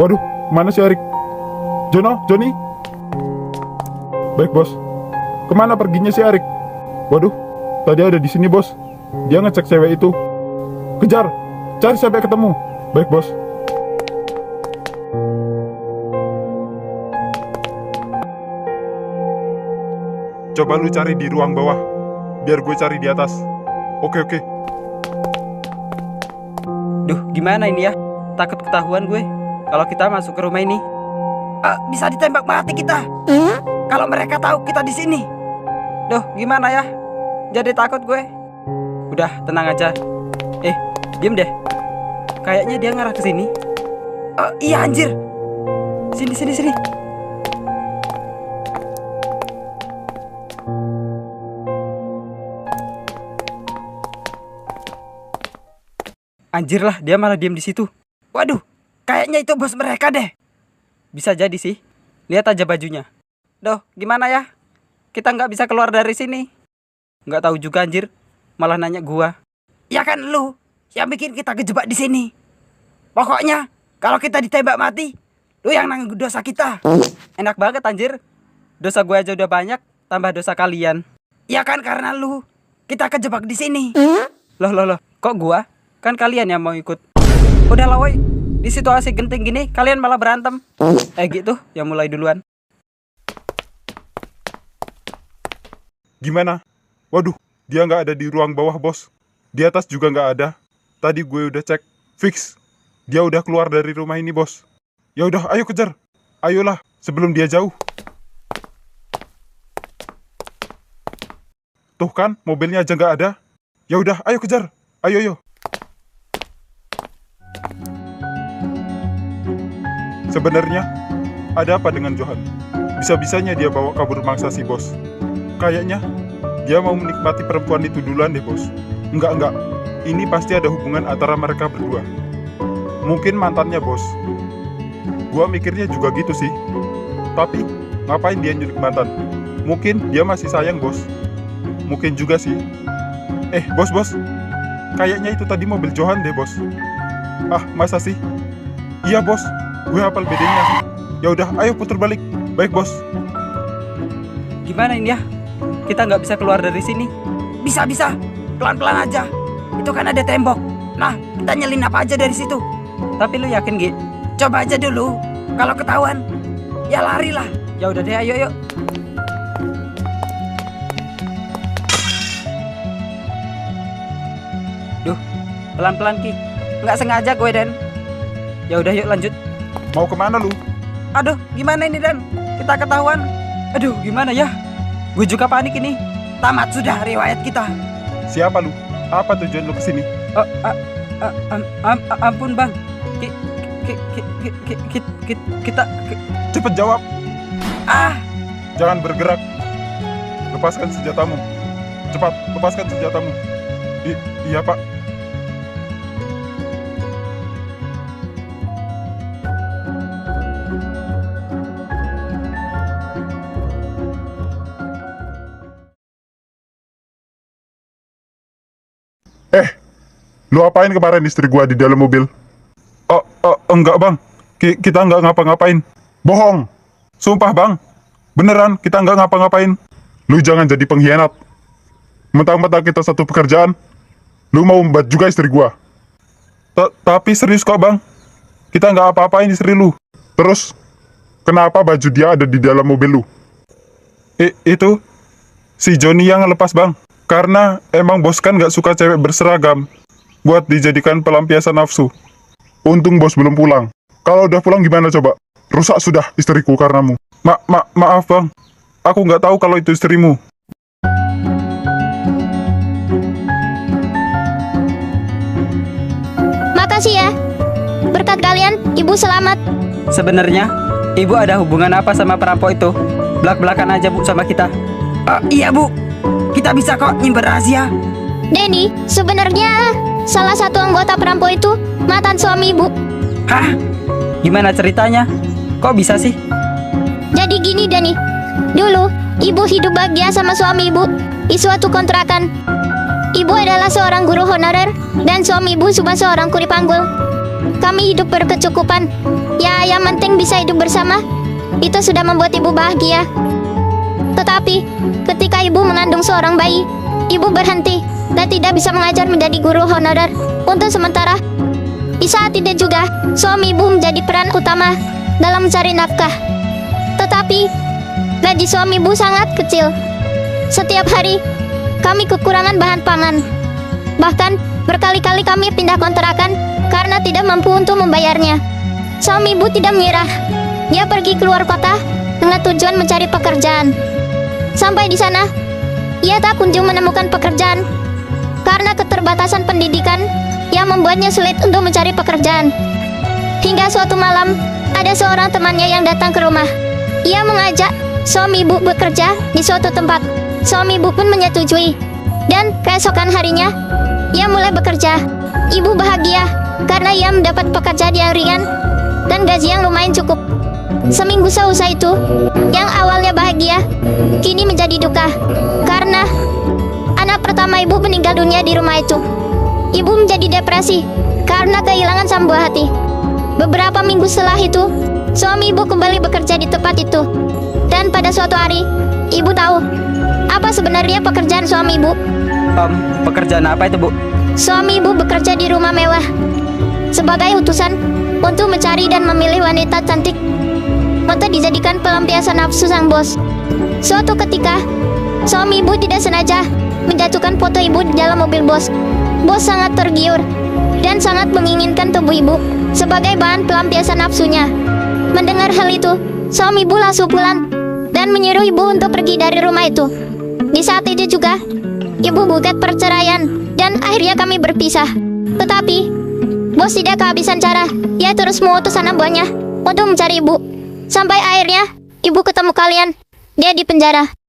Waduh, mana si Arik? Joni? Baik bos. Kemana perginya si Arik? Waduh, tadi ada di sini bos. Dia ngecek cewek itu. Kejar, cari sampai ketemu. Baik bos. Coba lu cari di ruang bawah, biar gue cari di atas. Oke. Duh, gimana ini ya? Takut ketahuan gue kalau kita masuk ke rumah ini. Bisa ditembak mati kita. Kalau mereka tahu kita di sini. Duh, gimana ya? Jadi takut gue. Udah, tenang aja. Diem deh. Kayaknya dia ngarah ke sini. Iya anjir. Sini. Anjir lah, dia malah diem di situ. Waduh, kayaknya itu bos mereka deh. Bisa jadi sih. Lihat aja bajunya. Duh, gimana ya? Kita nggak bisa keluar dari sini. Nggak tahu juga anjir. Malah nanya gua. Ya kan lu yang bikin kita kejebak di sini. Pokoknya kalau kita ditembak mati, lu yang nanggung dosa kita. Enak banget anjir. Dosa gua aja udah banyak, tambah dosa kalian. Ya kan karena lu kita kejebak di sini. Loh. Kok gua? Kan kalian yang mau ikut. Udah lah woi. Di situasi genting gini kalian malah berantem. Gitu yang mulai duluan. Gimana? Waduh, dia nggak ada di ruang bawah bos. Di atas juga nggak ada. Tadi gue udah cek, fix. Dia udah keluar dari rumah ini bos. Ya udah, ayo kejar. Ayolah, sebelum dia jauh. Tuh kan, mobilnya aja nggak ada. Ya udah, ayo kejar. Ayo. Sebenarnya, ada apa dengan Johan? Bisa-bisanya dia bawa kabur mangsa si bos. Kayaknya, dia mau menikmati perempuan itu duluan deh bos. Enggak. Ini pasti ada hubungan antara mereka berdua. Mungkin mantannya bos. Gua mikirnya juga gitu sih. Tapi, ngapain dia nyulik mantan? Mungkin dia masih sayang bos. Mungkin juga sih. Bos. Kayaknya itu tadi mobil Johan deh bos. Masa sih? Iya bos, gue hafal bedanya. Ya udah, ayo putar balik. Baik bos. Gimana ini ya? Kita nggak bisa keluar dari sini. Bisa. Pelan-pelan aja. Itu kan ada tembok. Nah, kita nyelinap aja dari situ. Tapi lu yakin, Gi? Coba aja dulu. Kalau ketahuan, ya larilah. Ya udah deh, ayo. Duh, pelan-pelan Ki. Nggak sengaja gue, Den. Ya udah yuk lanjut. Mau kemana lu? Aduh, gimana ini, Den? Kita ketahuan. Aduh, gimana ya? Gue juga panik ini. Tamat sudah riwayat kita. Siapa lu? Apa tujuan lu kesini? Ampun bang. Kita Cepet jawab. Jangan bergerak. Lepaskan senjatamu. Cepat, lepaskan senjatamu. Iya pak. Lu apain kemarin istri gua di dalam mobil? Enggak bang, kita enggak ngapa-ngapain. Bohong, sumpah bang. Beneran, kita enggak ngapa-ngapain. Lu jangan jadi pengkhianat. Mentang-mentang kita satu pekerjaan, lu mau membuat juga istri gua. Tapi serius kok bang, kita enggak apa-apain istri lu. Terus, kenapa baju dia ada di dalam mobil lu? Itu, si Joni yang ngelepas bang. Karena emang bos kan nggak suka cewek berseragam buat dijadikan pelampiasan nafsu. Untung bos belum pulang. Kalau udah pulang gimana coba? Rusak sudah istriku karenamu. Maaf bang, aku nggak tahu kalau itu istrimu. Makasih ya. Berkat kalian, ibu selamat. sebenarnya ibu ada hubungan apa sama perampok itu? Belak-belakan aja bu sama kita. Iya bu, kita bisa kok nyimpen rahasia. Denny, sebenarnya salah satu anggota perampok itu mantan suami ibu. Hah? Gimana ceritanya? Kok bisa sih? Jadi gini Denny, dulu ibu hidup bahagia sama suami ibu. di suatu kontrakan. Ibu adalah seorang guru honorer dan suami ibu cuma seorang kuli panggul. Kami hidup berkecukupan. Ya, yang penting bisa hidup bersama. Itu sudah membuat ibu bahagia. Tetapi, ketika ibu mengandung seorang bayi, ibu berhenti dan tidak bisa mengajar menjadi guru honorer untuk sementara. Di saat itu juga, suami ibu menjadi peran utama dalam mencari nafkah. Tetapi, gaji suami ibu sangat kecil. Setiap hari, kami kekurangan bahan pangan. Bahkan, berkali-kali kami pindah kontrakan karena tidak mampu untuk membayarnya. Suami ibu tidak mengira. Dia pergi keluar kota dengan tujuan mencari pekerjaan. Sampai di sana, ia tak kunjung menemukan pekerjaan karena keterbatasan pendidikan yang membuatnya sulit untuk mencari pekerjaan. Hingga suatu malam, ada seorang temannya yang datang ke rumah. Ia mengajak suami ibu bekerja di suatu tempat. Suami ibu pun menyetujui. Dan keesokan harinya, ia mulai bekerja. Ibu bahagia karena ia mendapat pekerjaan yang ringan dan gaji yang lumayan cukup. Seminggu seusai itu, yang awalnya bahagia, kini menjadi duka. Karena anak pertama ibu meninggal dunia di rumah itu. Ibu menjadi depresi karena kehilangan sang buah hati. Beberapa minggu setelah itu, suami ibu kembali bekerja di tempat itu. Dan pada suatu hari, ibu tahu apa sebenarnya pekerjaan suami ibu. Pekerjaan apa itu, Bu? Suami ibu bekerja di rumah mewah sebagai utusan untuk mencari dan memilih wanita cantik untuk dijadikan pelampiasan nafsu sang bos. Suatu ketika, suami ibu tidak sengaja menjatuhkan foto ibu di dalam mobil bos. Bos sangat tergiur dan sangat menginginkan tubuh ibu sebagai bahan pelampiasan nafsunya. Mendengar hal itu, suami ibu langsung pulang dan menyuruh ibu untuk pergi dari rumah itu. Di saat itu juga, ibu gugat perceraian dan akhirnya kami berpisah. Tetapi, bos tidak kehabisan cara. Ia terus mengutus anak buahnya untuk mencari ibu. Sampai akhirnya, ibu ketemu kalian. Dia di penjara.